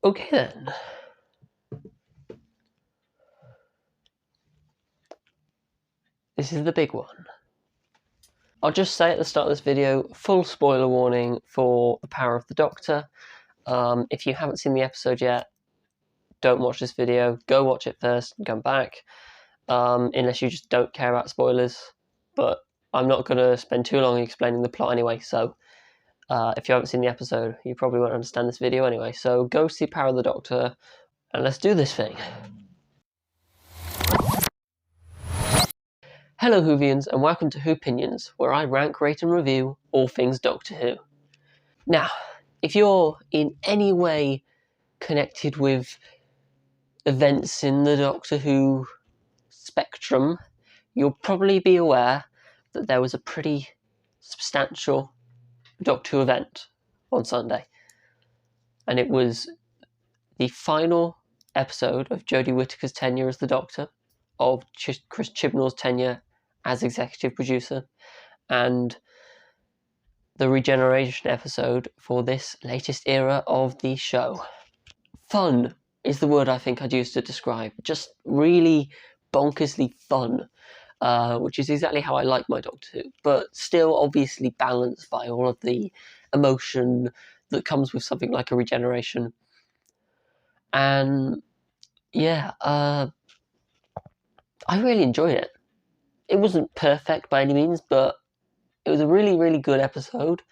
Okay then. This is the big one. I'll just say at the start of this video, full spoiler warning for The Power of the Doctor. If you haven't seen the episode yet, don't watch this video. Go watch it first and come back, unless you just don't care about spoilers. But I'm not going to spend too long explaining the plot anyway, so if you haven't seen the episode, you probably won't understand this video anyway. So go see Power of the Doctor, and let's do this thing. Hello Whovians, and welcome to Whopinions, where I rank, rate and review all things Doctor Who. Now, if you're in any way connected with events in the Doctor Who spectrum, you'll probably be aware that there was a pretty substantial Doctor Who event on Sunday. And it was the final episode of Jodie Whittaker's tenure as the Doctor, of Chris Chibnall's tenure as executive producer, and the regeneration episode for this latest era of the show. Fun is the word I think I'd use to describe. Just really bonkersly fun, which is exactly how I like my Doctor Who, but still obviously balanced by all of the emotion that comes with something like a regeneration. And yeah, I really enjoyed it. It wasn't perfect by any means, but it was a really, really good episode.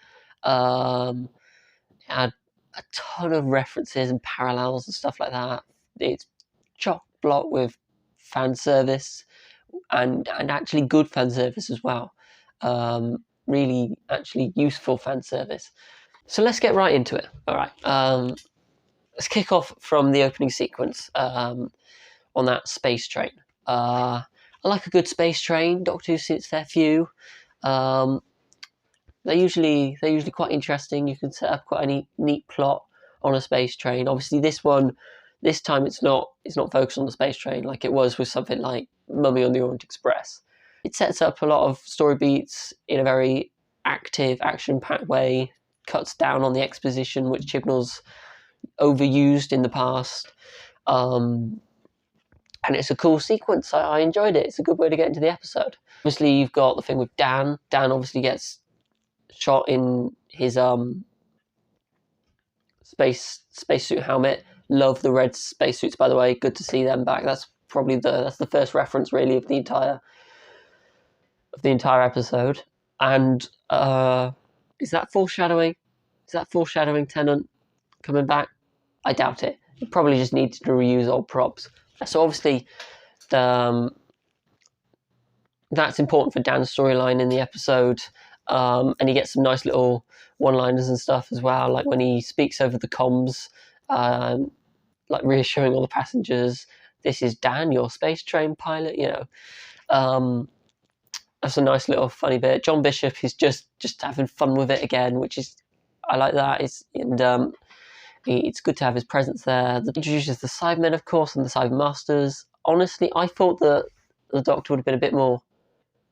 It had a ton of references and parallels and stuff like that. It's chock-block with fan service and actually good fan service as well. Really, actually useful fan service. So let's get right into it. All right. Let's kick off from the opening sequence on that space train. I like a good space train. Doctor Who sits their few. They're usually quite interesting. You can set up quite a neat plot on a space train. Obviously, this time it's not focused on the space train like it was with something like Mummy on the Orient Express. It sets up a lot of story beats in a very active, action-packed way. Cuts down on the exposition, which Chibnall's overused in the past. And it's a cool sequence. I enjoyed it. It's a good way to get into the episode. Obviously, you've got the thing with Dan. Dan obviously gets shot in his spacesuit helmet. Love the red spacesuits, by the way. Good to see them back. That's probably that's the first reference really of the entire episode. And is that foreshadowing? Is that foreshadowing Tennant coming back? I doubt it. It probably just needed to reuse old props. So obviously, that's important for Dan's storyline in the episode, and he gets some nice little one-liners and stuff as well, like when he speaks over the comms, like reassuring all the passengers, "This is Dan, your space train pilot." That's a nice little funny bit. John Bishop is just having fun with it again, which is, I like that. It's good to have his presence there. That introduces the Cybermen, of course, and the Cybermasters. Honestly, I thought that the Doctor would have been a bit more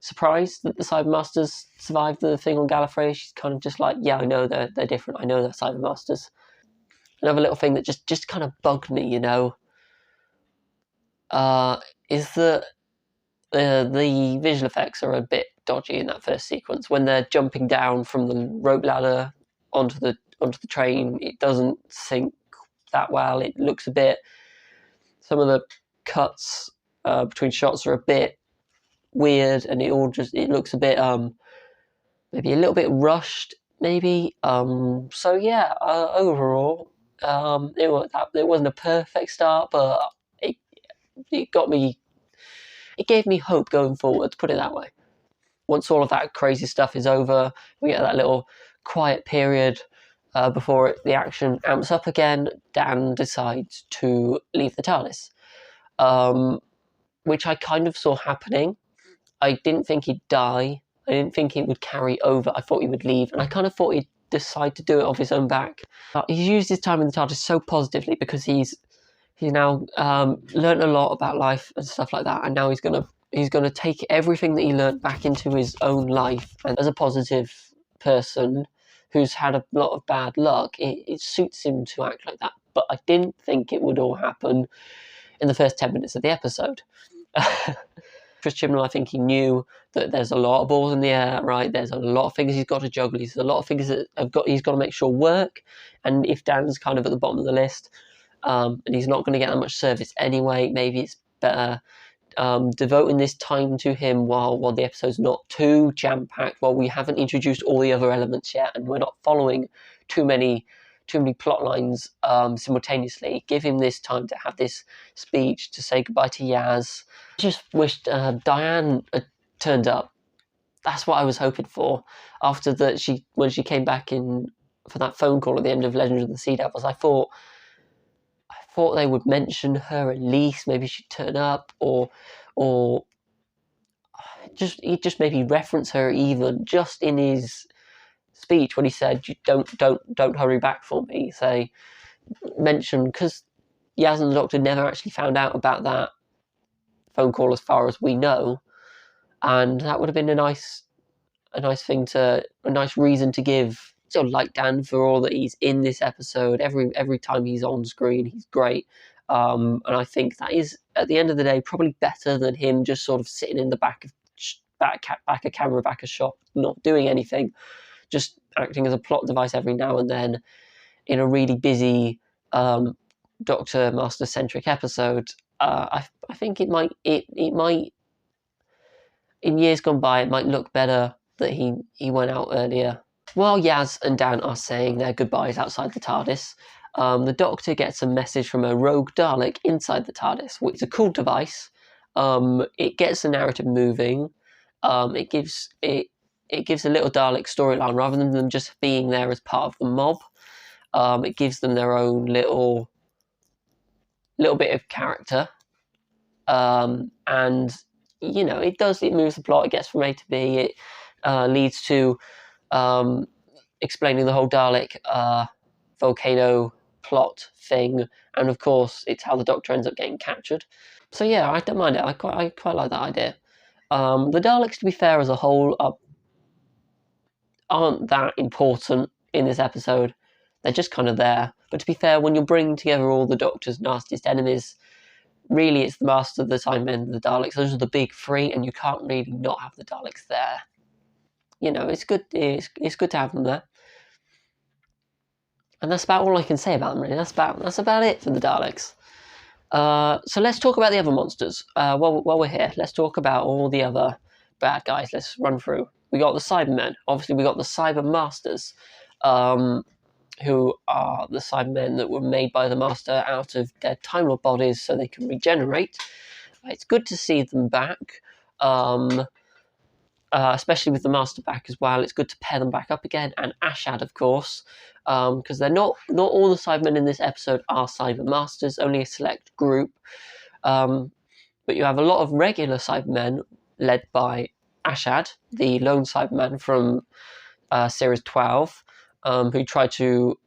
surprised that the Cybermasters survived the thing on Gallifrey. She's kind of just like, yeah, I know they're different. I know they're Cybermasters. Another little thing that just kind of bugged me, is that the visual effects are a bit dodgy in that first sequence. When they're jumping down from the rope ladder onto the train, it doesn't sync that well. It looks a bit, some of the cuts between shots are a bit weird, and it looks a bit maybe a little bit rushed maybe. So yeah, overall it wasn't a perfect start, but it gave me hope going forward, to put it that way. Once all of that crazy stuff is over, we get that little quiet period before the action amps up again. Dan decides to leave the TARDIS, which I kind of saw happening. I didn't think he'd die. I didn't think it would carry over. I thought he would leave, and I kind of thought he'd decide to do it off his own back. He's used his time in the TARDIS so positively because he's now learned a lot about life and stuff like that, and now he's gonna take everything that he learned back into his own life. And as a positive person who's had a lot of bad luck, it suits him to act like that. but I didn't think it would all happen in the first 10 minutes of the episode. Chris Chibnall, I think he knew that there's a lot of balls in the air, right? There's a lot of things he's got to juggle. There's a lot of things that he's got to make sure work. And if Dan's kind of at the bottom of the list, and he's not going to get that much service anyway, maybe it's better devoting this time to him while the episode's not too jam-packed, while we haven't introduced all the other elements yet, and we're not following too many plot lines simultaneously. Give him this time to have this speech, to say goodbye to Yaz. I just wished Diane had turned up. That's what I was hoping for. After when she came back in for that phone call at the end of Legends of the Sea Devils, I thought they would mention her at least. Maybe she'd turn up, or just maybe reference her even just in his speech when he said, "Don't hurry back for me." Say, mention, because Yaz and the Doctor never actually found out about that phone call as far as we know, and that would have been a nice reason to give. So like Dan for all that he's in this episode, every time he's on screen, he's great. And I think that is, at the end of the day, probably better than him just sort of sitting in the back a camera, back a shot, not doing anything, just acting as a plot device every now and then in a really busy Doctor Master centric episode. I think it might in years gone by, it might look better that he went out earlier. While Yaz and Dan are saying their goodbyes outside the TARDIS, the Doctor gets a message from a rogue Dalek inside the TARDIS, which is a cool device. It gets the narrative moving. It gives a little Dalek storyline rather than them just being there as part of the mob. It gives them their own little bit of character, and it moves the plot. It gets from A to B. It leads to explaining the whole Dalek volcano plot thing, and of course it's how the Doctor ends up getting captured. So yeah, I don't mind it. I quite like that idea. The Daleks, to be fair, as a whole, aren't that important in this episode. They're just kind of there. But to be fair, when you're bringing together all the Doctor's nastiest enemies, really it's the Master, the Timemen, the Daleks. Those are the big three, and you can't really not have the Daleks there. It's good. It's good to have them there. And that's about all I can say about them, really. That's about it for the Daleks. So let's talk about the other monsters. While we're here, let's talk about all the other bad guys. Let's run through. We got the Cybermen. Obviously, we got the Cyber Masters, who are the Cybermen that were made by the Master out of dead Time Lord bodies so they can regenerate. It's good to see them back. Especially with the Master back as well. It's good to pair them back up again. And Ashad, of course, because they're not all the Cybermen in this episode are Cyber Masters, only a select group. But you have a lot of regular Cybermen led by Ashad, the lone Cyberman from Series 12, who tried to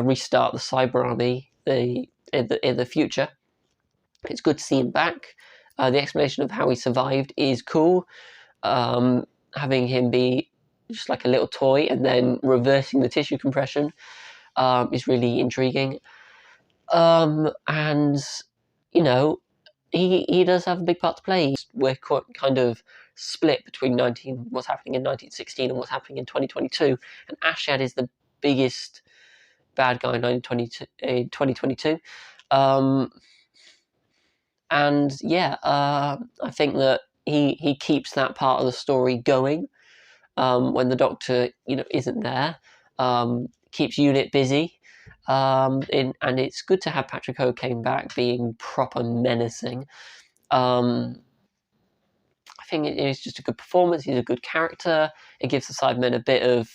restart the Cyber Army in the future. It's good to see him back. The explanation of how he survived is cool. Having him be just like a little toy and then reversing the tissue compression is really intriguing. And he does have a big part to play. We're kind of split between what's happening in 1916 and what's happening in 2022, and Ashad is the biggest bad guy in 2022. And yeah, I think that he keeps that part of the story going when the Doctor isn't there. Keeps UNIT busy, and it's good to have Patrick O'Kane back being proper menacing. I think it is just a good performance. He's a good character. It gives the Cybermen a bit of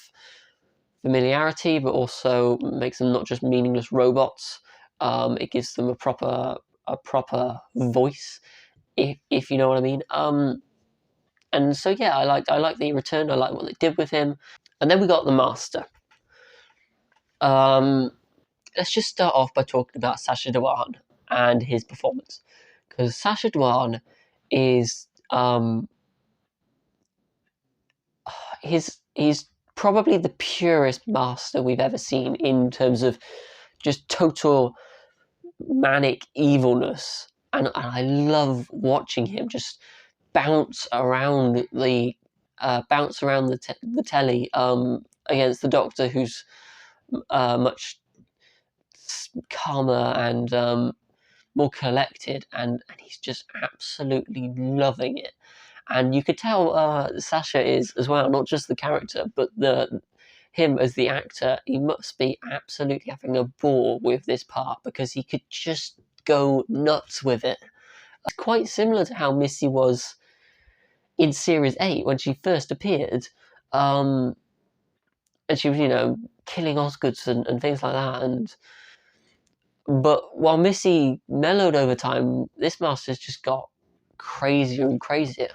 familiarity, but also makes them not just meaningless robots. It gives them a proper voice, if you know what I mean. And so yeah, I like that he returned. I like what they did with him. And then we got the Master. Let's just start off by talking about Sacha Dhawan and his performance, because Sacha Dhawan is he's probably the purest Master we've ever seen in terms of just total manic evilness, and I love watching him just bounce around the telly against the Doctor, who's much calmer and more collected, and he's just absolutely loving it. And you could tell Sasha is as well, not just the character, but him as the actor. He must be absolutely having a ball with this part, because he could just go nuts with it. It's quite similar to how Missy was in Series 8 when she first appeared. And she was, killing Osgoods and things like that. But while Missy mellowed over time, this master's just got crazier and crazier.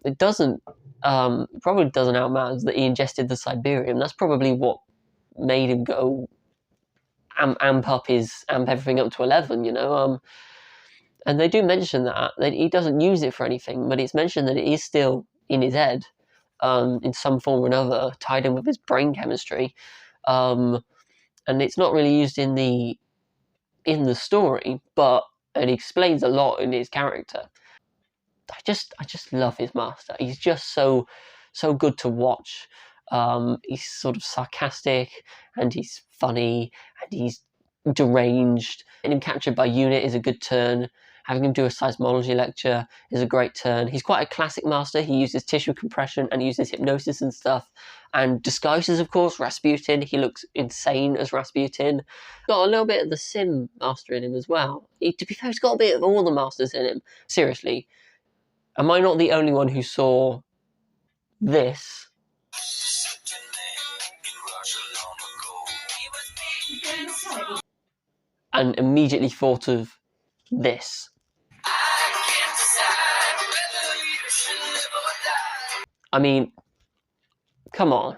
It probably doesn't outmatter that he ingested the Siberium. That's probably what made him go amp everything up to 11, and they do mention that he doesn't use it for anything, but it's mentioned that it is still in his head, in some form or another, tied in with his brain chemistry, and it's not really used in the story, but it explains a lot in his character. I just love his master. He's just so good to watch. He's sort of sarcastic, and he's funny, and he's deranged. Getting him captured by Unit is a good turn. Having him do a seismology lecture is a great turn. He's quite a classic master. He uses tissue compression and uses hypnosis and stuff. And disguises, of course, Rasputin. He looks insane as Rasputin. Got a little bit of the Sim master in him as well. To be fair, he's got a bit of all the masters in him. Seriously, am I not the only one who saw this and immediately thought of this? I mean, come on.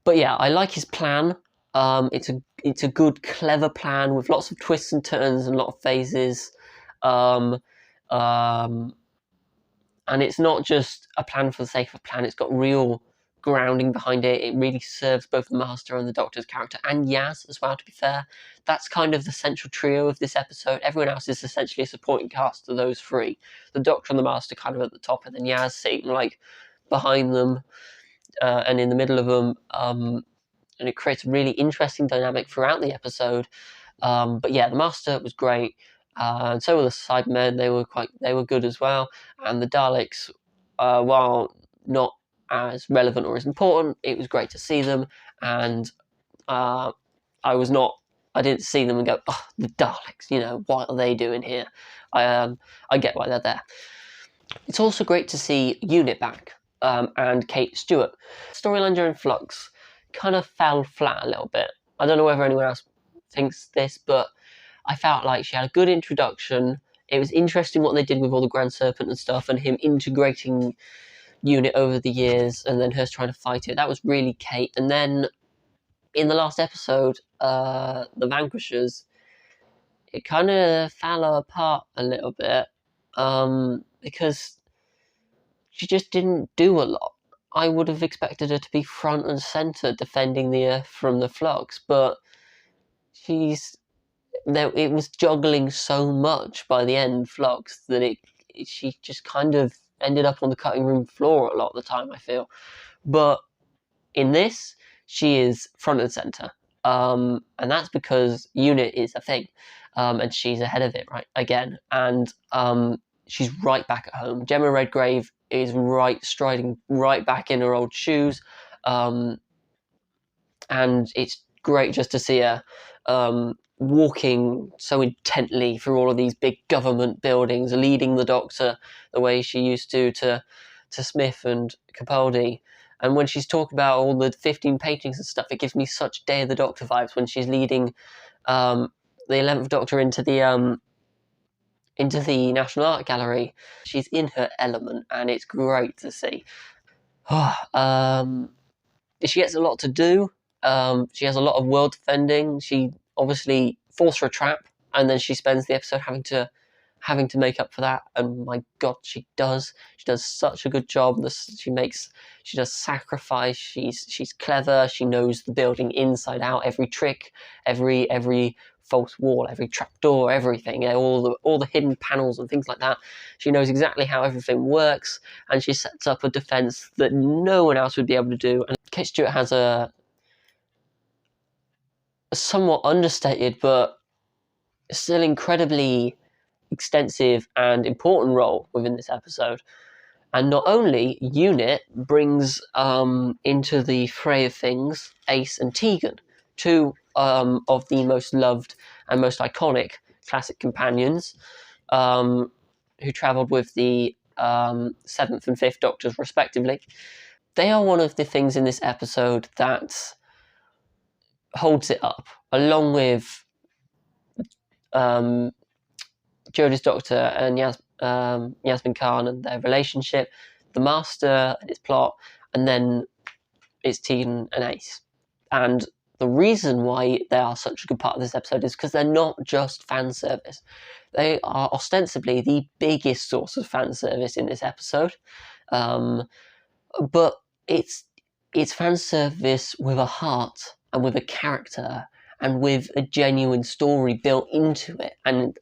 But yeah, I like his plan. It's a good, clever plan with lots of twists and turns and a lot of phases. And it's not just a plan for the sake of a plan. It's got real grounding behind it. It really serves both the Master and the Doctor's character, and Yaz as well, to be fair. That's kind of the central trio of this episode. Everyone else is essentially a supporting cast to those three. The Doctor and the Master kind of at the top, and then Yaz sitting like behind them and in the middle of them. And it creates a really interesting dynamic throughout the episode. But yeah, the Master was great. And so were the Sidemen. They were good as well. And the Daleks, while not as relevant or as important, it was great to see them. And I didn't see them and go, oh, the Daleks, what are they doing here? I get why they're there. It's also great to see Unit back, and Kate Stewart. Storyline during Flux kind of fell flat a little bit. I don't know whether anyone else thinks this, but I felt like she had a good introduction. It was interesting what they did with all the Grand Serpent and stuff, and him integrating Unit over the years, and then her trying to fight it. That was really Kate. And then in the last episode, The Vanquishers, it kind of fell apart a little bit, because she just didn't do a lot. I would have expected her to be front and center defending the Earth from the Flux, but it was juggling so much by the end, Flux, that she just kind of ended up on the cutting room floor a lot of the time, I feel. But in this, she is front and center. And that's because Unit is a thing. And she's ahead of it, right, again. And she's right back at home. Gemma Redgrave is striding right back in her old shoes. And it's great just to see her walking so intently through all of these big government buildings, leading the Doctor the way she used to Smith and Capaldi. And when she's talking about all the 15 paintings and stuff, it gives me such Day of the Doctor vibes when she's leading the 11th Doctor into the National Art Gallery. She's in her element, and it's great to see. She gets a lot to do. She has a lot of world defending. She obviously falls for a trap, and then she spends the episode having to having to make up for that, and my god, she does such a good job. She does sacrifice. She's clever. She knows the building inside out, every trick, every false wall, every trapdoor, everything, all the hidden panels and things like that. She knows exactly how everything works, and she sets up a defense that no one else would be able to do. And Kate Stewart has a somewhat understated but still incredibly extensive and important role within this episode. And not only Unit brings into the fray of things Ace and Tegan, two of the most loved and most iconic classic companions, who travelled with the seventh and fifth Doctors respectively. They are one of the things in this episode that holds it up, along with Jodie's Doctor and Yasmin Khan and their relationship, the Master and his plot, and then it's Tegan and Ace. And the reason why they are such a good part of this episode is because they're not just fan service. They are ostensibly the biggest source of fan service in this episode, but it's fan service with a heart and with a character and with a genuine story built into it, and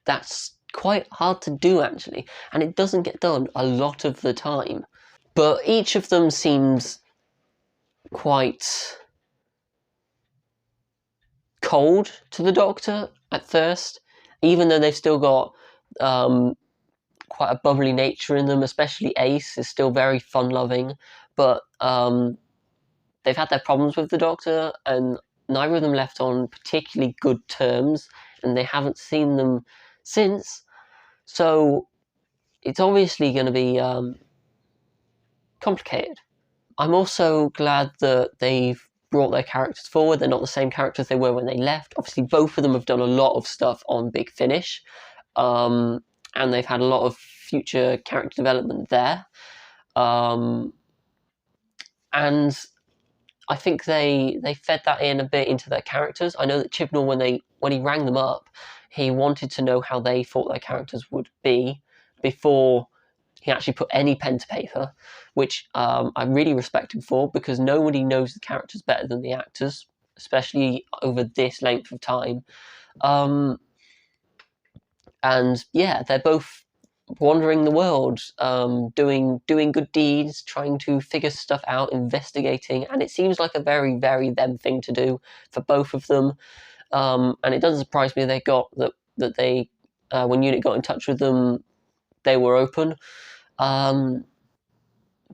that's quite hard to do, actually, and it doesn't get done a lot of the time. But each of them seems quite cold to the Doctor at first, even though they've still got quite a bubbly nature in them. Especially Ace is still very fun-loving, but they've had their problems with the Doctor, and neither of them left on particularly good terms, and they haven't seen them since. So it's obviously going to be complicated. I'm also glad that they've brought their characters forward. They're not the same characters they were when they left. Obviously, both of them have done a lot of stuff on Big Finish, and they've had a lot of future character development there. And I think they fed that in a bit into their characters. I know that Chibnall, when he rang them up, he wanted to know how they thought their characters would be before he actually put any pen to paper, which I really respect him for, because nobody knows the characters better than the actors, especially over this length of time. And yeah, they're both wandering the world, doing good deeds, trying to figure stuff out, investigating, and it seems like a very, very them thing to do for both of them. And it doesn't surprise me they got that they when Unit got in touch with them, they were open. But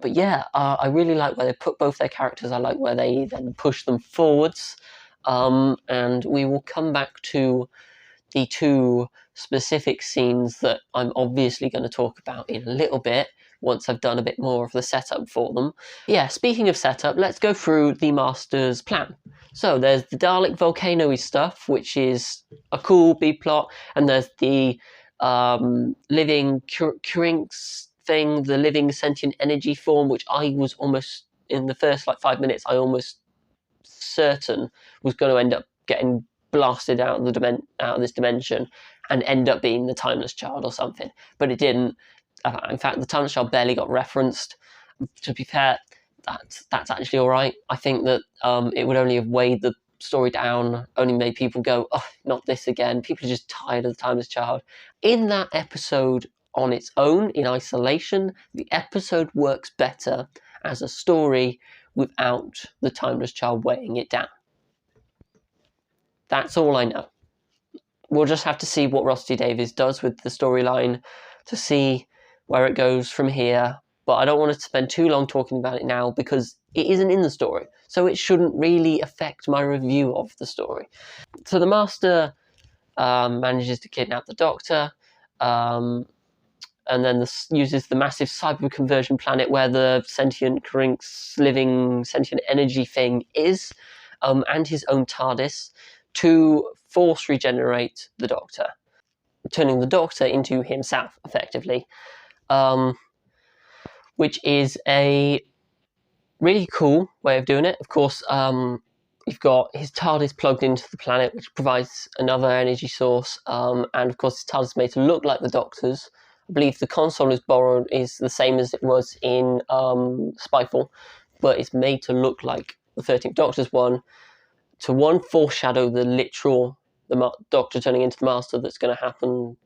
yeah, I really like where they put both their characters. I like where they then push them forwards. And we will come back to the two specific scenes that I'm obviously going to talk about in a little bit once I've done a bit more of the setup for them. Yeah, speaking of setup, let's go through the Master's plan. So there's the Dalek volcano-y stuff, which is a cool B-plot, and there's the living Kurinx thing, the living sentient energy form, which I was almost, in the first 5 minutes, I almost certain was going to end up getting blasted out of this dimension and end up being the Timeless Child or something, but it didn't. In fact, the Timeless Child barely got referenced. To be fair, that's actually all right. I think that it would only have weighed the story down, only made people go, oh, not this again. People are just tired of the Timeless Child. In that episode on its own, in isolation, the episode works better as a story without the Timeless Child weighing it down. That's all I know. We'll just have to see what Rusty Davies does with the storyline to see where it goes from here. But I don't want to spend too long talking about it now because it isn't in the story. So it shouldn't really affect my review of the story. So the Master manages to kidnap the Doctor, and then uses the massive cyber conversion planet where the sentient Kurinx living sentient energy thing is, and his own TARDIS, to force regenerate the Doctor, turning the Doctor into himself, effectively, which is a really cool way of doing it. Of course, You've got his TARDIS plugged into the planet, which provides another energy source, and of course his TARDIS is made to look like the Doctor's. I believe the console is borrowed is the same as it was in Spyfall, but it's made to look like the 13th Doctor's one, to foreshadow the literal Doctor turning into the Master that's going to happen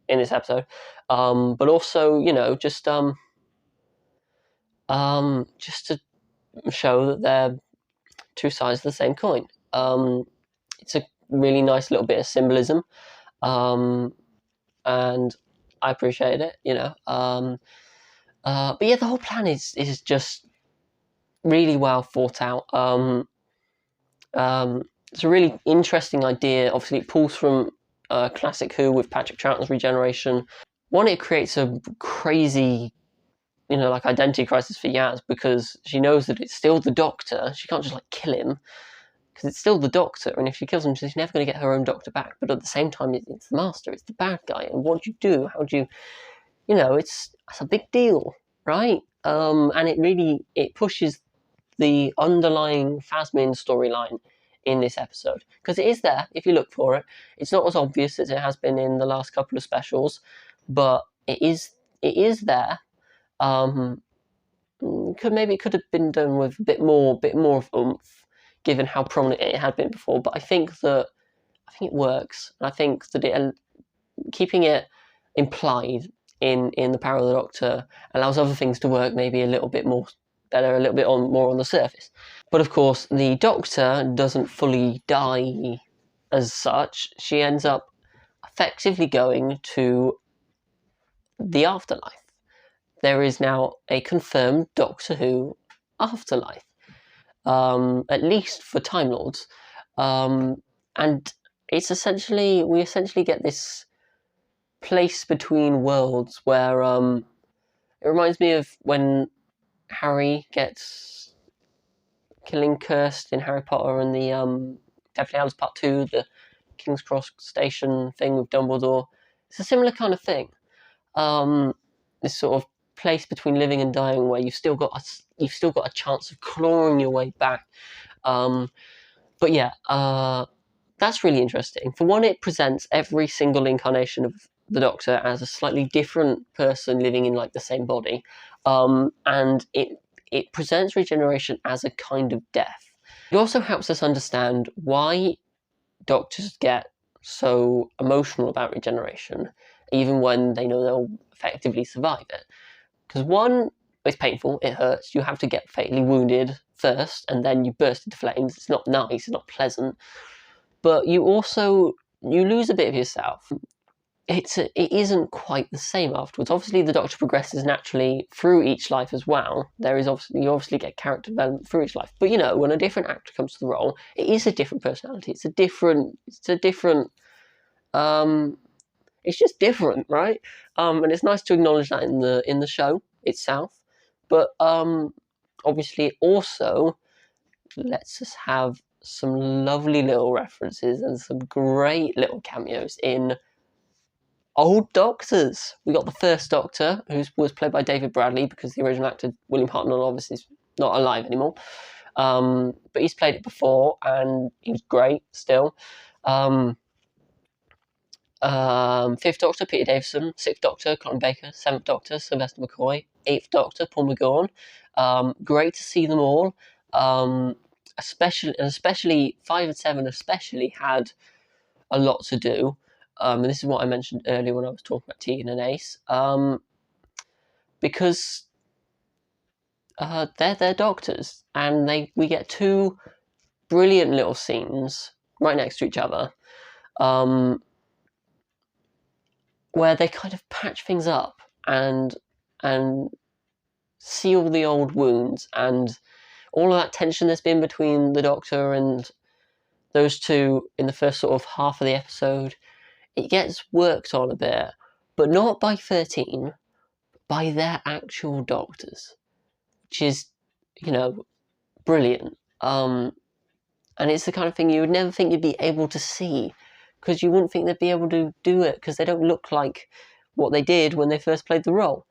in this episode, but also just to show that they're two sides of the same coin. It's a really nice little bit of symbolism, and I appreciate it. But yeah, the whole plan is just really well thought out. It's a really interesting idea. Obviously, it pulls from classic Who with Patrick Troughton's regeneration. One, it creates a crazy, identity crisis for Yaz, because she knows that it's still the Doctor. She can't just kill him, because it's still the Doctor, and if she kills him, she's never going to get her own Doctor back. But at the same time, it's the Master, it's the bad guy, and what do you do? How do you, it's a big deal, right? And it pushes the underlying Phasmin storyline in this episode, because it is there if you look for it. It's not as obvious as it has been in the last couple of specials, but it is there. Maybe it could have been done with a bit more of oomph, given how prominent it had been before. But I think it works, and I think that keeping it implied in the Power of the Doctor allows other things to work maybe a little bit more better, a little bit more on the surface. But of course, the Doctor doesn't fully die as such. She ends up effectively going to the afterlife. There is now a confirmed Doctor Who afterlife, at least for Time Lords, and it's we essentially get this place between worlds where it reminds me of when Harry gets killing cursed in Harry Potter and the Deathly Hallows Part 2, the King's Cross Station thing with Dumbledore. It's a similar kind of thing. This sort of place between living and dying, where you've still got a chance of clawing your way back. But yeah, that's really interesting. For one, it presents every single incarnation of the Doctor as a slightly different person living in the same body, and it presents regeneration as a kind of death. It also helps us understand why Doctors get so emotional about regeneration, even when they know they'll effectively survive it. Because one, it's painful, it hurts, you have to get fatally wounded first, and then you burst into flames. It's not nice, it's not pleasant. But you lose a bit of yourself. It isn't quite the same afterwards. Obviously, the Doctor progresses naturally through each life as well. You obviously get character development through each life. But when a different actor comes to the role, it is a different personality. It's just different, right? And it's nice to acknowledge that in the show itself. But obviously, it also lets us have some lovely little references and some great little cameos in old Doctors. We got the first Doctor, who was played by David Bradley, because the original actor William Hartnell obviously is not alive anymore. But he's played it before, and he was great still. Fifth Doctor, Peter Davison. Sixth Doctor, Colin Baker. Seventh Doctor, Sylvester McCoy. Eighth Doctor, Paul McGowan. Great to see them all. Especially 5 and 7 especially had a lot to do. And this is what I mentioned earlier when I was talking about Tegan and Ace. Because they're Doctors, and we get two brilliant little scenes right next to each other, where they kind of patch things up and seal the old wounds, and all of that tension there's been between the Doctor and those two in the first sort of half of the episode, it gets worked on a bit, but not by 13, by their actual Doctors, which is, brilliant. And it's the kind of thing you would never think you'd be able to see, because you wouldn't think they'd be able to do it, because they don't look like what they did when they first played the role.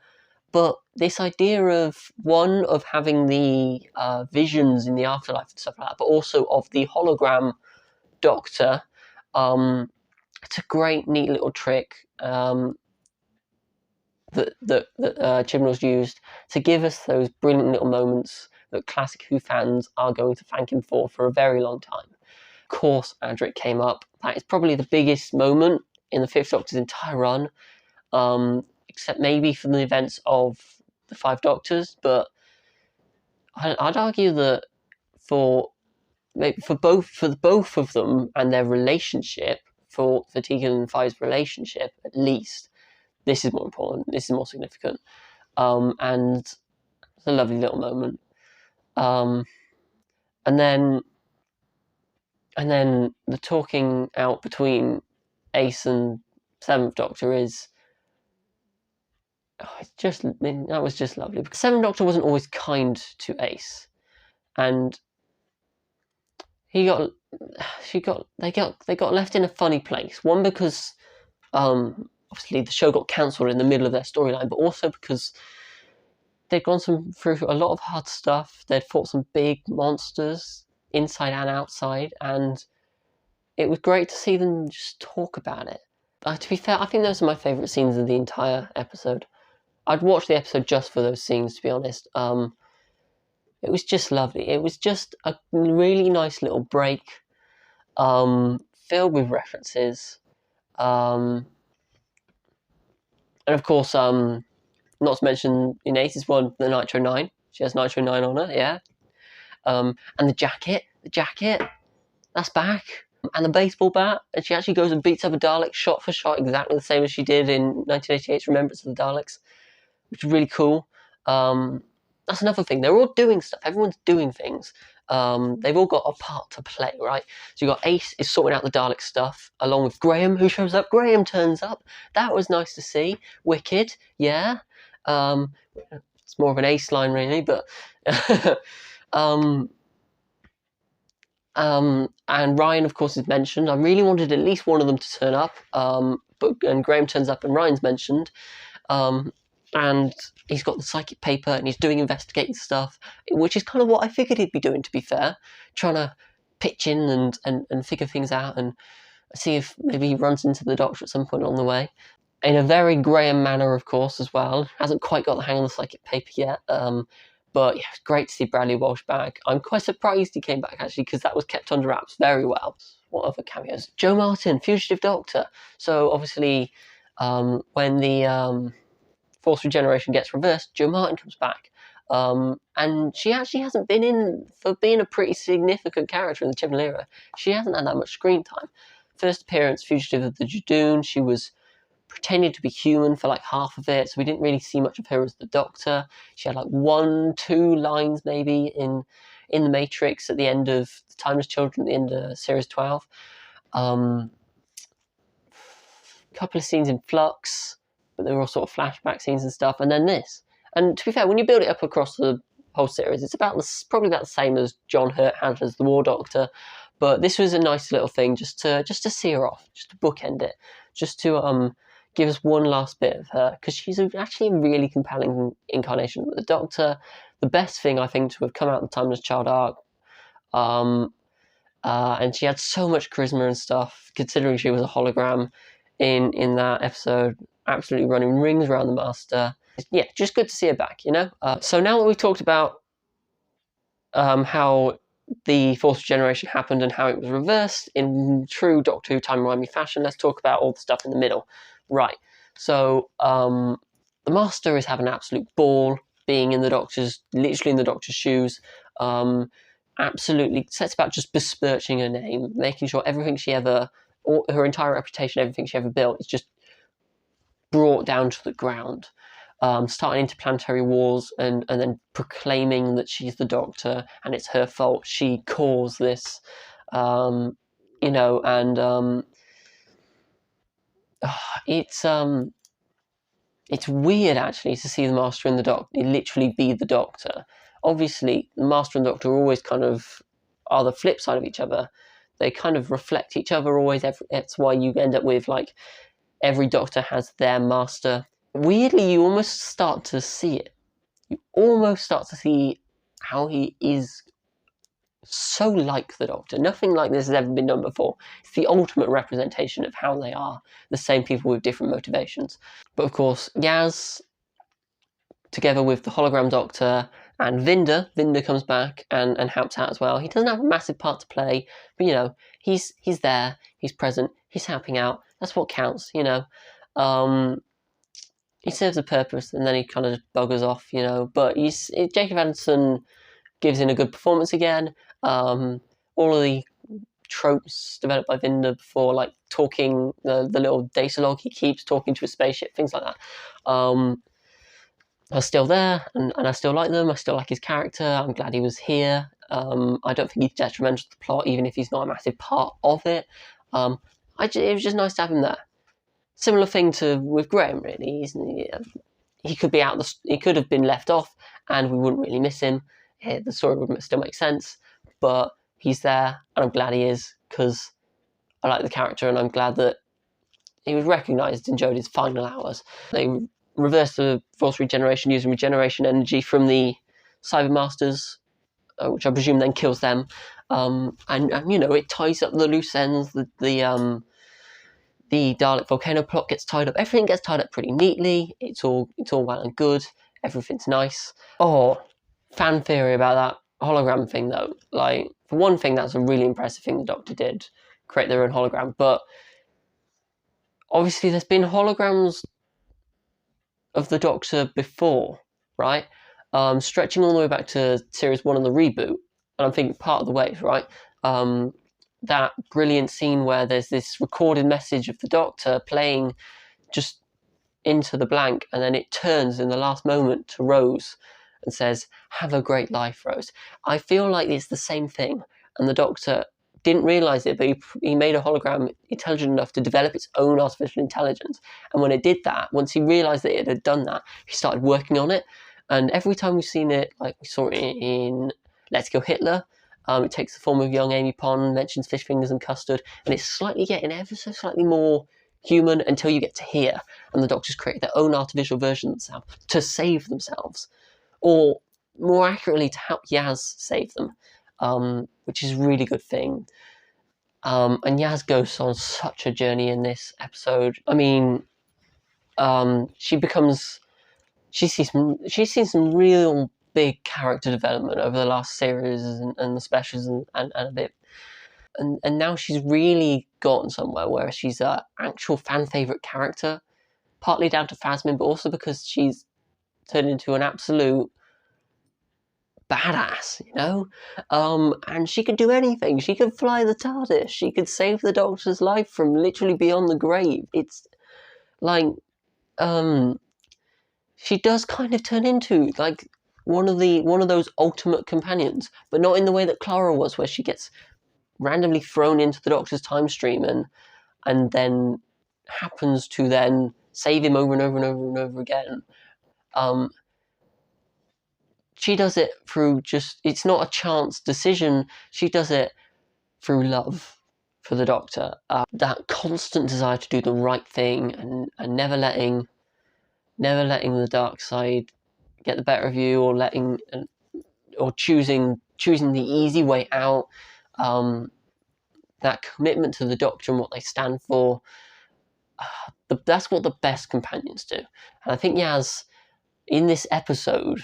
But this idea of having the visions in the afterlife and stuff like that, but also of the hologram Doctor. It's a great, neat little trick that Chibnall's used to give us those brilliant little moments that classic Who fans are going to thank him for a very long time. Of course, Adric came up. That is probably the biggest moment in the Fifth Doctor's entire run, except maybe for the events of the Five Doctors. But I'd argue that for both of them and their relationship, for Tegan and Five's relationship at least, this is more important. This is more significant, and it's a lovely little moment. And then the talking out between Ace and Seventh Doctor is, that was just lovely, because Seventh Doctor wasn't always kind to Ace, and they got left in a funny place. One, because obviously the show got cancelled in the middle of their storyline, but also because they'd gone through a lot of hard stuff. They'd fought some big monsters inside and outside, and it was great to see them just talk about it. To be fair, I think those are my favourite scenes of the entire episode. I'd watch the episode just for those scenes, to be honest. It was just lovely. It was just a really nice little break, filled with references. And of course, not to mention in Ace's one, the Nitro 9. She has Nitro 9 on her, yeah. And the jacket, that's back. And the baseball bat, and she actually goes and beats up a Dalek shot for shot, exactly the same as she did in 1988's Remembrance of the Daleks, which is really cool. That's another thing. They're all doing stuff. Everyone's doing things. They've all got a part to play, right? So you've got Ace is sorting out the Dalek stuff, along with Graham, who shows up. Graham turns up. That was nice to see. Wicked, yeah. It's more of an Ace line, really, but... and Ryan, of course, is mentioned. I really wanted at least one of them to turn up, and Graham turns up and Ryan's mentioned. And he's got the psychic paper and he's doing investigating stuff, which is kind of what I figured he'd be doing, to be fair, trying to pitch in and figure things out and see if maybe he runs into the Doctor at some point along the way. In a very Graham manner, of course, as well. Hasn't quite got the hang of the psychic paper yet. But yeah, it's great to see Bradley Walsh back. I'm quite surprised he came back, actually, because that was kept under wraps very well. What other cameos? Joe Martin, Fugitive Doctor. So obviously, when the Force Regeneration gets reversed, Joe Martin comes back. And she actually hasn't been in, for being a pretty significant character in the Chibnall era, she hasn't had that much screen time. First appearance, Fugitive of the Judoon, she was pretending to be human for like half of it, so we didn't really see much of her as the Doctor. She had like 1-2 lines maybe in the Matrix at the end of The Timeless Children, at the end of Series 12. A couple of scenes in Flux, but they were all sort of flashback scenes and stuff, and then this. And to be fair, when you build it up across the whole series, it's probably about the same as John Hurt had as the War Doctor, but this was a nice little thing just to see her off, just to bookend it, just to give us one last bit of her, because she's actually a really compelling incarnation of the Doctor. The best thing, I think, to have come out of the Timeless Child arc. And she had so much charisma and stuff, considering she was a hologram in that episode, absolutely running rings around the Master. Yeah, just good to see her back, you know? So now that we've talked about how the Force Regeneration happened and how it was reversed in true Doctor Who timey-wimey fashion, let's talk about all the stuff in the middle. Right, so the Master is having an absolute ball being literally in the Doctor's shoes. Absolutely sets about just besmirching her name, making sure everything she ever, or her entire reputation, everything she ever built is just brought down to the ground. Starting interplanetary wars and then proclaiming that she's the Doctor and it's her fault. She caused this, and it's weird actually to see the Master and the Doctor literally be the Doctor. Obviously, the Master and the Doctor always kind of are the flip side of each other. They kind of reflect each other always. That's why you end up with like every Doctor has their Master weirdly, you almost start to see it. You almost start to see how he is so like the Doctor. Nothing like this has ever been done before. It's the ultimate representation of how they are, the same people with different motivations. But of course, Yaz, together with the hologram Doctor and Vinda comes back and helps out as well. He doesn't have a massive part to play, but you know, he's there, he's present, he's helping out. That's what counts, you know. He serves a purpose, and then he kind of just buggers off, you know. But Jacob Anderson gives in a good performance again. All of the tropes developed by Vinda before, like talking, the little data log he keeps, talking to a spaceship, things like that, are still there, and I still like them. I still like his character. I'm glad he was here. I don't think he's detrimental to the plot, even if he's not a massive part of it. It was just nice to have him there. Similar thing to with Graham, really. He could be out. He could have been left off, and we wouldn't really miss him. The story would still make sense, but he's there, and I'm glad he is, because I like the character, and I'm glad that he was recognised in Jodie's final hours. They reversed the force regeneration using regeneration energy from the Cybermasters, which I presume then kills them, and you know, it ties up the loose ends. The Dalek volcano plot gets tied up. Everything gets tied up pretty neatly. It's all well and good. Everything's nice. Oh, fan theory about that hologram thing though. Like, for one thing, that's a really impressive thing the Doctor did, create their own hologram. But obviously, there's been holograms of the Doctor before, right? Stretching all the way back to series 1 of the reboot, and I'm thinking part of the way, right? That brilliant scene where there's this recorded message of the Doctor playing just into the blank, and then it turns in the last moment to Rose and says, "Have a great life, Rose." I feel like it's the same thing, and the Doctor didn't realise it, but he made a hologram intelligent enough to develop its own artificial intelligence. And when it did that, once he realised that it had done that, he started working on it. And every time we've seen it, like we saw it in Let's Go Hitler, it takes the form of young Amy Pond, mentions fish fingers and custard, and it's slightly getting ever so slightly more human until you get to here, and the Doctors create their own artificial version of themselves to save themselves, or more accurately, to help Yaz save them, which is a really good thing. And Yaz goes on such a journey in this episode. I mean, she's seen some real big character development over the last series and the specials and a bit. And now she's really gotten somewhere where she's an actual fan favourite character, partly down to Phasmin, but also because she's turned into an absolute badass, you know? And she could do anything. She could fly the TARDIS. She could save the Doctor's life from literally beyond the grave. It's like, she does kind of turn into like one of those ultimate companions, but not in the way that Clara was, where she gets randomly thrown into the Doctor's time stream and then happens to then save him over and over and over and over again. She does it through it's not a chance decision. She does it through love for the Doctor. That constant desire to do the right thing and never letting the dark side get the better of you, or choosing the easy way out. That commitment to the Doctor and what they stand for. That's what the best companions do. And I think Yaz, in this episode,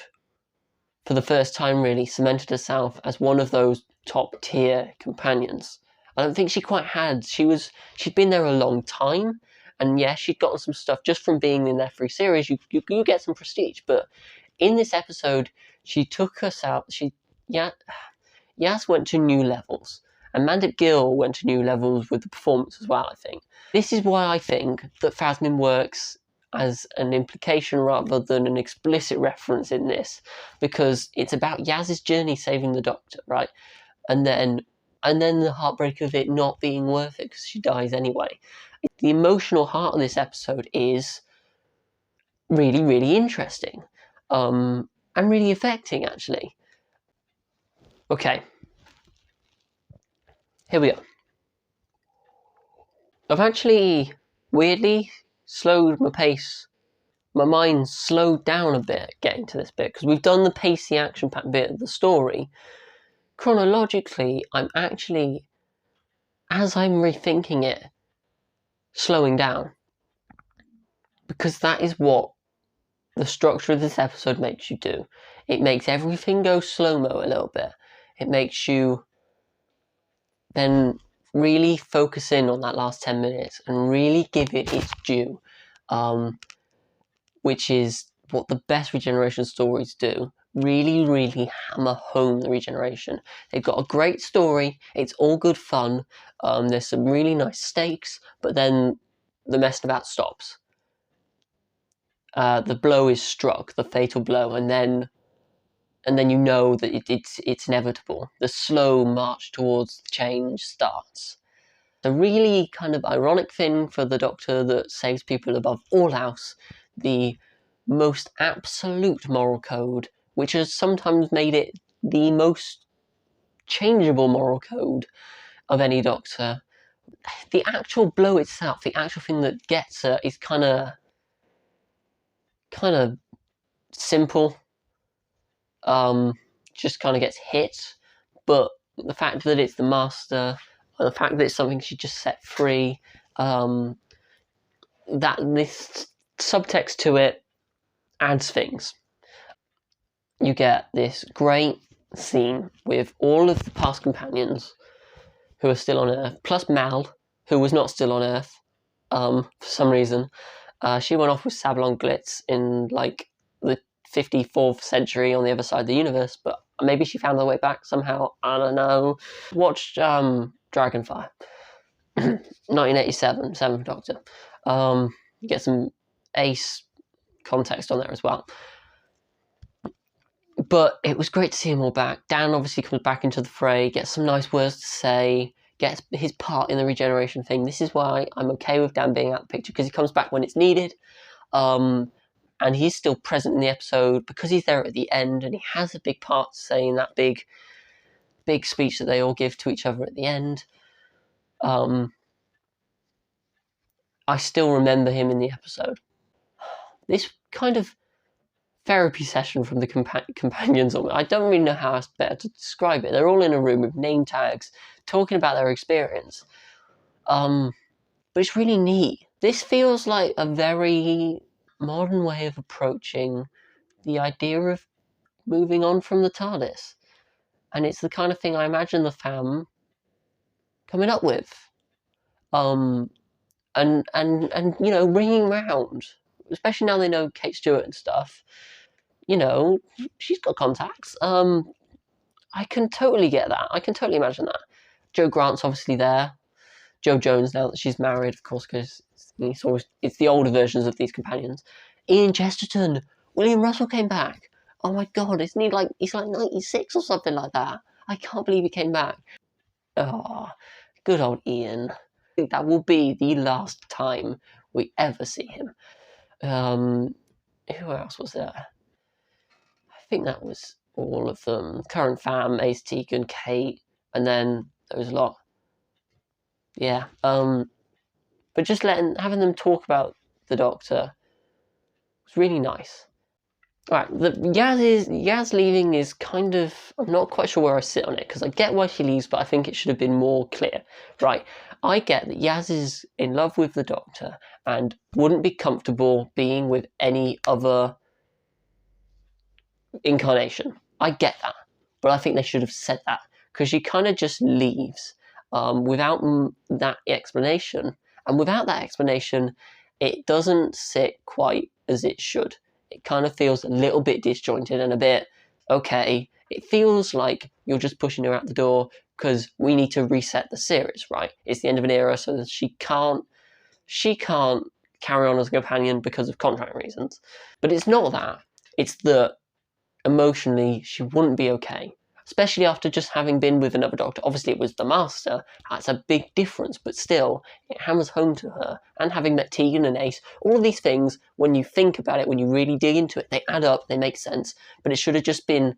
for the first time really cemented herself as one of those top tier companions. I don't think she quite had. She'd been there a long time, and yeah, she'd gotten some stuff just from being in their free series. You get some prestige, but in this episode, she took herself. Yaz went to new levels, and Mandip Gill went to new levels with the performance as well, I think. This is why I think that Phasmin works as an implication rather than an explicit reference in this, because it's about Yaz's journey saving the Doctor, right? And then the heartbreak of it not being worth it because she dies anyway. The emotional heart of this episode is really, really interesting, and really affecting, actually. Okay, here we go. I've actually weirdly slowed my pace my mind slowed down a bit getting to this bit, because we've done the pacey action-packed bit of the story. Chronologically, I'm actually, as I'm rethinking it, slowing down, because that is what the structure of this episode makes you do. It makes everything go slow-mo a little bit. It makes you then really focus in on that last 10 minutes and really give it its due, which is what the best regeneration stories do. Really, really hammer home the regeneration. They've got a great story. It's all good fun. There's some really nice stakes, but then the messing about stops. The blow is struck, the fatal blow, and then you know that it's inevitable. The slow march towards change starts. The really kind of ironic thing for the Doctor that saves people above all else, the most absolute moral code, which has sometimes made it the most changeable moral code of any Doctor. The actual blow itself, the actual thing that gets her, is kind of simple. Just kind of gets hit, but the fact that it's the Master, the fact that it's something she just set free, that this subtext to it adds things. You get this great scene with all of the past companions who are still on Earth, plus Mal, who was not still on Earth, for some reason. She went off with Sablon Glitz in like the 54th century on the other side of the universe, but maybe she found her way back somehow. I don't know. Watched Dragonfire, 1987, 7th Doctor. You get some Ace context on there as well. But it was great to see them all back. Dan obviously comes back into the fray, gets some nice words to say, gets his part in the regeneration thing. This is why I'm okay with Dan being out of the picture, because he comes back when it's needed. And he's still present in the episode because he's there at the end, and he has a big part to say in that big speech that they all give to each other at the end. I still remember him in the episode. This kind of therapy session from the companions, I don't really know how else better to describe it. They're all in a room with name tags, talking about their experience. But it's really neat. This feels like a very modern way of approaching the idea of moving on from the TARDIS. And it's the kind of thing I imagine the fam coming up with. And you know, ringing around, especially now they know Kate Stewart and stuff. You know, she's got contacts. I can totally get that. I can totally imagine that. Jo Grant's obviously there. Jo Jones, now that she's married, of course, because it's the older versions of these companions. Ian Chesterton, William Russell came back. Oh my God, isn't he like, he's like 96 or something like that? I can't believe he came back. Oh, good old Ian. I think that will be the last time we ever see him. Who else was there? I think that was all of them. Current fam, Ace, Tegan, Kate, and then there was a lot. Yeah. But just having them talk about the Doctor was really nice. Right, Yaz leaving is kind of, I'm not quite sure where I sit on it, because I get why she leaves, but I think it should have been more clear. Right, I get that Yaz is in love with the Doctor and wouldn't be comfortable being with any other incarnation. I get that, but I think they should have said that, because she kind of just leaves without that explanation, and without that explanation, it doesn't sit quite as it should. It kind of feels a little bit disjointed and a bit, okay, it feels like you're just pushing her out the door because we need to reset the series, right? It's the end of an era, so that she can't carry on as a companion because of contract reasons. But it's not that. It's that emotionally she wouldn't be okay, especially after just having been with another Doctor. Obviously it was the Master, that's a big difference, but still, it hammers home to her. And having met Tegan and Ace, all of these things, when you think about it, when you really dig into it, they add up, they make sense, but it should have just been a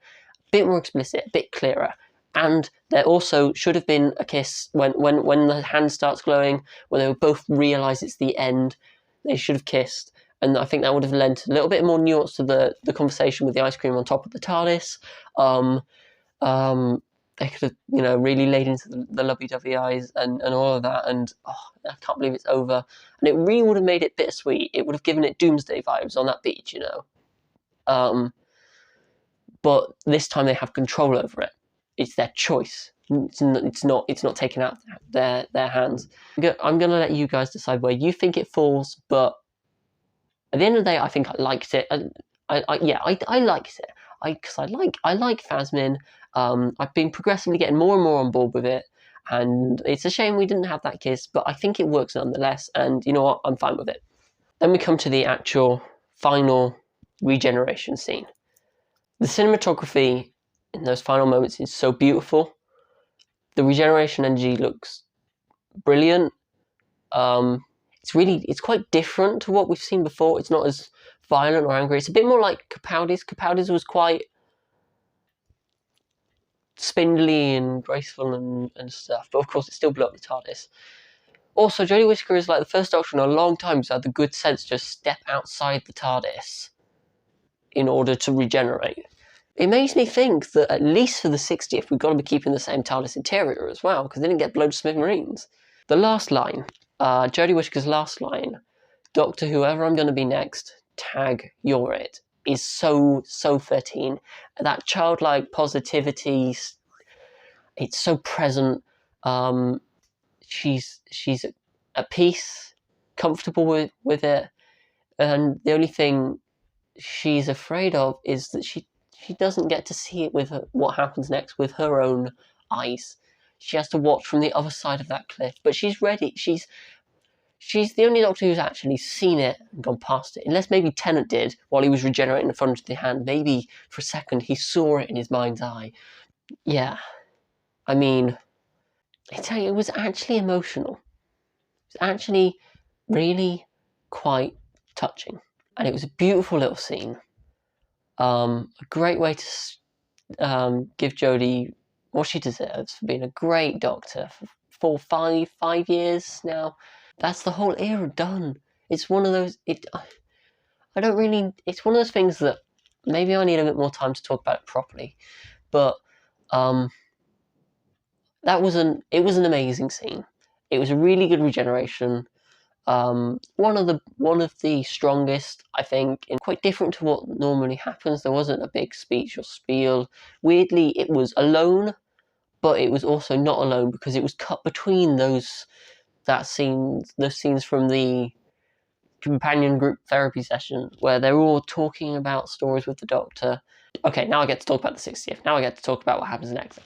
bit more explicit, a bit clearer. And there also should have been a kiss when the hand starts glowing, when they both realise it's the end. They should have kissed. and I think that would have lent a little bit more nuance to the conversation with the ice cream on top of the TARDIS. They could have, really laid into the lovey-dovey eyes and all of that, and I can't believe it's over. And it really would have made it bittersweet. It would have given it Doomsday vibes on that beach, But this time they have control over it. It's their choice. It's not taken out of their hands. I'm going to let you guys decide where you think it falls, but at the end of the day, I think I liked it. I liked it. Because I like Phasmin. I've been progressively getting more and more on board with it, and it's a shame we didn't have that kiss, but I think it works nonetheless, and you know what? I'm fine with it. Then we come to the actual final regeneration scene. The cinematography in those final moments is so beautiful. The regeneration energy looks brilliant. It's quite different to what we've seen before. It's not as violent or angry. It's a bit more like Capaldi's. Capaldi's was quite spindly and graceful and stuff, but of course it still blew up the TARDIS. Also, Jodie Whittaker is like the first Doctor in a long time who's had the good sense to just step outside the TARDIS in order to regenerate. It makes me think that at least for the 60th, we've got to be keeping the same TARDIS interior as well, because they didn't get blown to smithereens. The last line, Jodie Whittaker's last line, Doctor, whoever I'm going to be next, tag, you're it, is so 13. That childlike positivity, it's so present. She's at peace, comfortable with it, and the only thing she's afraid of is that she doesn't get to see it with what happens next with her own eyes. She has to watch from the other side of that cliff, but she's ready. She's the only Doctor who's actually seen it and gone past it, unless maybe Tennant did while he was regenerating in front of the hand. Maybe for a second he saw it in his mind's eye. Yeah, I mean, I tell you, it was actually emotional. It was actually really quite touching, and it was a beautiful little scene. A great way to give Jodie what she deserves for being a great Doctor for 5 years now. That's the whole era done. It's one of those. It's one of those things that maybe I need a bit more time to talk about it properly. But it was an amazing scene. It was a really good regeneration. One of the strongest, I think, and quite different to what normally happens. There wasn't a big speech or spiel. Weirdly, it was alone, but it was also not alone because it was cut between those scenes from the companion group therapy session where they're all talking about stories with the Doctor. Okay, now I get to talk about the 60th. Now I get to talk about what happens next.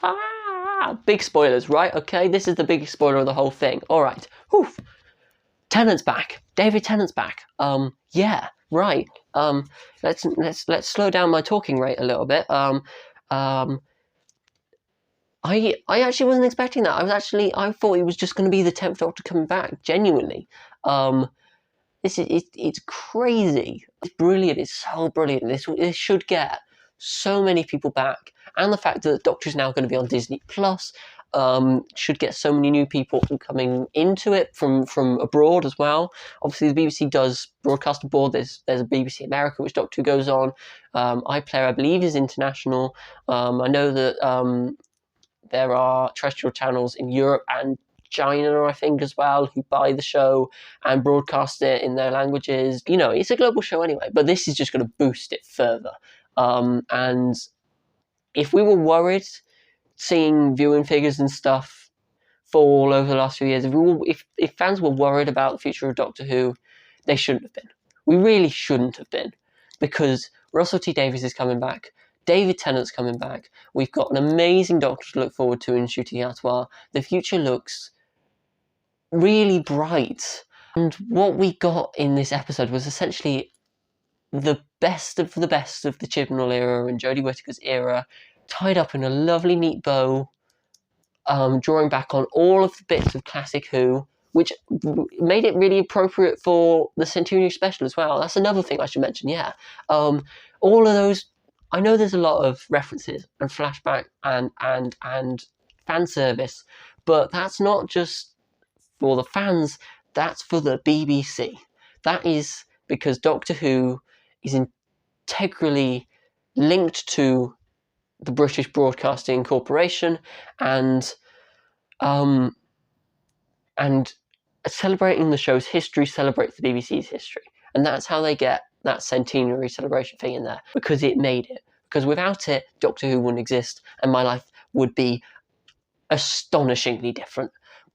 Big spoilers, right? Okay, this is the biggest spoiler of the whole thing. All right. Whew. Tennant's back. David Tennant's back. Yeah, right. Let's slow down my talking rate a little bit. I actually wasn't expecting that. I thought it was just going to be the 10th Doctor coming back. Genuinely. It's crazy. It's brilliant. It's so brilliant. This should get so many people back, and the fact that the Doctor is now going to be on Disney Plus. Should get so many new people coming into it from abroad as well. Obviously, the BBC does broadcast abroad. There's a BBC America, which Doctor Who goes on. iPlayer, I believe, is international. I know that there are terrestrial channels in Europe and China, I think, as well, who buy the show and broadcast it in their languages. It's a global show anyway, but this is just going to boost it further. And if we were worried seeing viewing figures and stuff fall over the last few years, if fans were worried about the future of Doctor Who, they shouldn't have been. We really shouldn't have been, because Russell T Davies is coming back. David Tennant's coming back. We've got an amazing Doctor to look forward to in Ncuti Gatwa. The future looks really bright. And what we got in this episode was essentially the best of the Chibnall era and Jodie Whittaker's era, tied up in a lovely, neat bow, drawing back on all of the bits of classic Who, which made it really appropriate for the Centenary special as well. That's another thing I should mention, yeah. All of those, I know there's a lot of references and flashback and fan service, but that's not just for the fans, that's for the BBC. That is because Doctor Who is integrally linked to the British Broadcasting Corporation, and celebrating the show's history celebrates the BBC's history. And that's how they get that centenary celebration thing in there, because it made it. Because without it, Doctor Who wouldn't exist, and my life would be astonishingly different.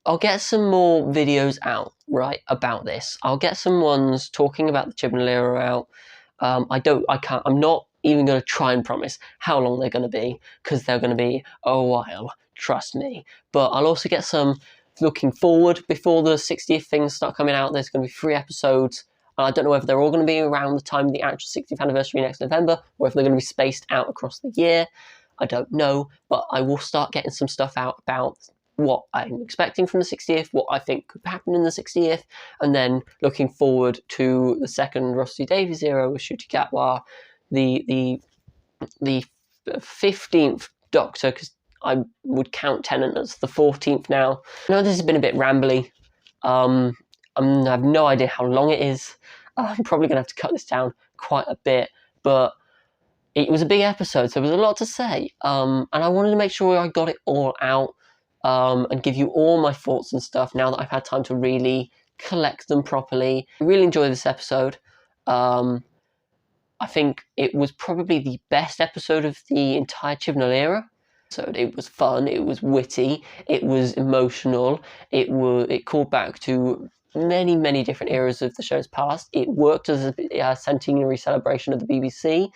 I'll get some more videos out, right, about this. I'll get some ones talking about the Chibnall era out. I'm not even going to try and promise how long they're going to be, because they're going to be a while, trust me. But I'll also get some looking forward before the 60th things start coming out. There's going to be 3 episodes. I don't know whether they're all going to be around the time of the actual 60th anniversary next November, or if they're going to be spaced out across the year. I don't know, but I will start getting some stuff out about what I'm expecting from the 60th, what I think could happen in the 60th, and then looking forward to the second Rusty Davies era with Ncuti Gatwa, the 15th Doctor, because I would count Tennant as the 14th now. I know this has been a bit rambly. I have no idea how long it is. I'm probably going to have to cut this down quite a bit, but it was a big episode, so there was a lot to say, and I wanted to make sure I got it all out, and give you all my thoughts and stuff now that I've had time to really collect them properly. I really enjoyed this episode. I think it was probably the best episode of the entire Chibnall era. So it was fun, it was witty, it was emotional, it called back to many, many different eras of the show's past. It worked as a centenary celebration of the BBC.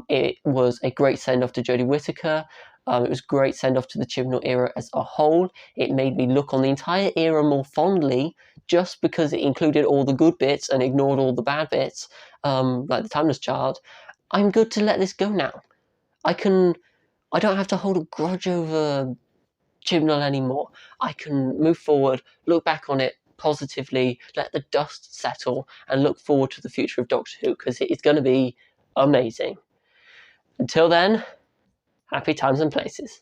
It was a great send-off to Jodie Whittaker. It was a great send-off to the Chibnall era as a whole. It made me look on the entire era more fondly, just because it included all the good bits and ignored all the bad bits, like the Timeless Child. I'm good to let this go now. I don't have to hold a grudge over Chibnall anymore. I can move forward, look back on it positively, let the dust settle, and look forward to the future of Doctor Who, because it is going to be amazing. Until then, happy times and places.